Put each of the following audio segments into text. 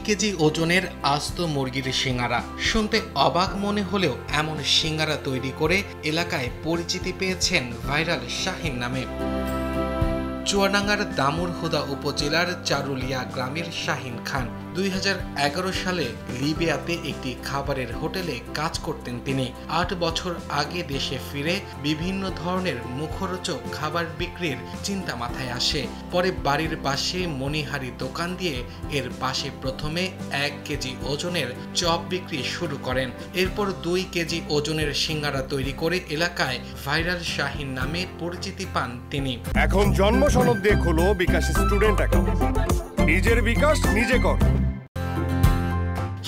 KG ওজনের আস্ত মুরগির সিঙ্গারা শুনতে অবাক মনে হলেও এমন সিঙ্গারা তৈরি করে এলাকায় পরিচিতি পেয়েছেন ভাইরাল শাহিন নামে। চুয়াডাঙ্গার দামুড়হুদা উপজেলার চারুলিয়া গ্রামের শাহিন খান 2011 সালে লিবিয়াতে একটি খাবারের হোটেলে কাজ করতেন তিনি। 8 বছর আগে দেশে ফিরে বিভিন্ন ধরনের মুখরোচক খাবার বিক্রির চিন্তা মাথায় আসে। পরে বাড়ির পাশে মণিহারি দোকান দিয়ে এর পাশে প্রথমে 1 কেজি ওজনের চপ বিক্রি শুরু করেন। এরপর 2 কেজি ওজনের সিঙ্গারা তৈরি করে এলাকায় ভাইরাল শাহিন নামে পরিচিতি পান তিনি। এখন জন্ম সনদ দিয়ে খোলো বিকাশ স্টুডেন্ট অ্যাকাউন্ট, নিজের বিকাশ নিজে কর।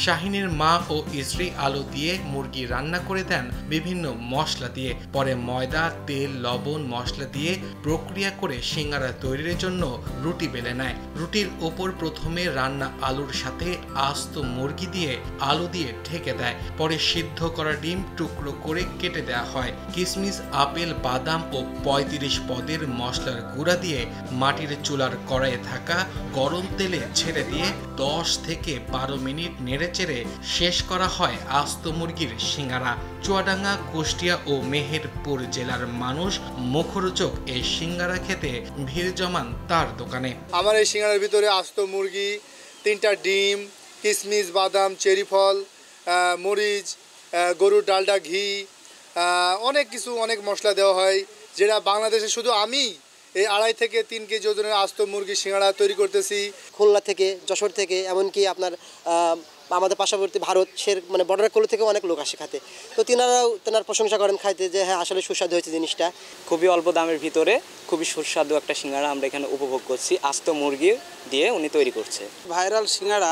শাহিনের মা ও স্ত্রী আলু দিয়ে মুরগি রান্না করে দেন বিভিন্ন মশলা দিয়ে। পরে ময়দা, তেল, লবণ, মশলা দিয়ে প্রক্রিয়া করে সিঙ্গারা তৈরির জন্য রুটি বেলে নেয়। রুটির ওপর প্রথমে রান্না আলুর সাথে আস্ত মুরগি দিয়ে আলু দিয়ে ঢেকে দেয়। পরে সিদ্ধ করা ডিম টুকরো করে কেটে দেওয়া হয়। কিশমিশ, আপেল, বাদাম ও 35 পদের মশলার গুঁড়া দিয়ে মাটির চুলার কড়াইয়ে থাকা গরম তেলে ছেড়ে দিয়ে 10 থেকে 12 মিনিট নেড়ে চেড়ে শেষ করা হয় আস্ত মুরগির সিঙ্গারা। চুয়াডাঙ্গা, কুষ্টিয়া ও মেহেরপুর জেলার মানুষ মুখরোচক এই সিঙ্গারা খেতে ভিড় জমান তার দোকানে। আমার এই সিঙ্গারার ভিতরে আস্ত মুরগি, 3টা ডিম, কিশমিশ, বাদাম, চেরি ফল, মরিচ, গরুর ডালডা, ঘি, অনেক মশলা দেওয়া হয়, যেটা বাংলাদেশে শুধু আমি এই 2.5 থেকে 3 কেজি ওজনের আস্ত মুরগি সিঙ্গারা তৈরি করতেছি। খুলনা থেকে, যশোর থেকে, এমনকি আপনার আমাদের পার্শ্ববর্তী ভারতের মানে বর্ডার কোল থেকে অনেক লোক আসে খেতে। তো তেনার প্রশংসা করেন খাইতে যে হ্যাঁ আসলে সুস্বাদু হয়েছে জিনিসটা। খুবই অল্প দামের ভিতরে খুবই সুস্বাদু একটা সিঙ্গারা আমরা এখানে উপভোগ করছি। আস্ত মুরগি দিয়ে উনি তৈরি করছে। ভাইরাল সিঙ্গারা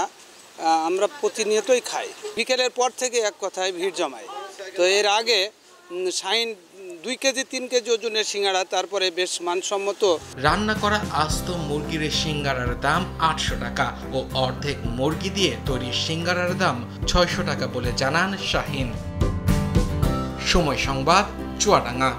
আমরা প্রতিনিয়তই খাই। বিকেলের পর থেকে এক কথায় ভিড় জমায়। তো এর আগে শাহিন 2 কেজি 3 কেজি ওজনের সিঙ্গারা, তারপরে বেশ মানসম্মত। রান্না করা আস্ত মুরগির সিঙ্গারার দাম 800 টাকা ও অর্ধেক মুরগি দিয়ে তৈরি সিঙ্গারার দাম 600 টাকা বলে জানান শাহিন। সময় সংবাদ, চুয়াডাঙ্গা।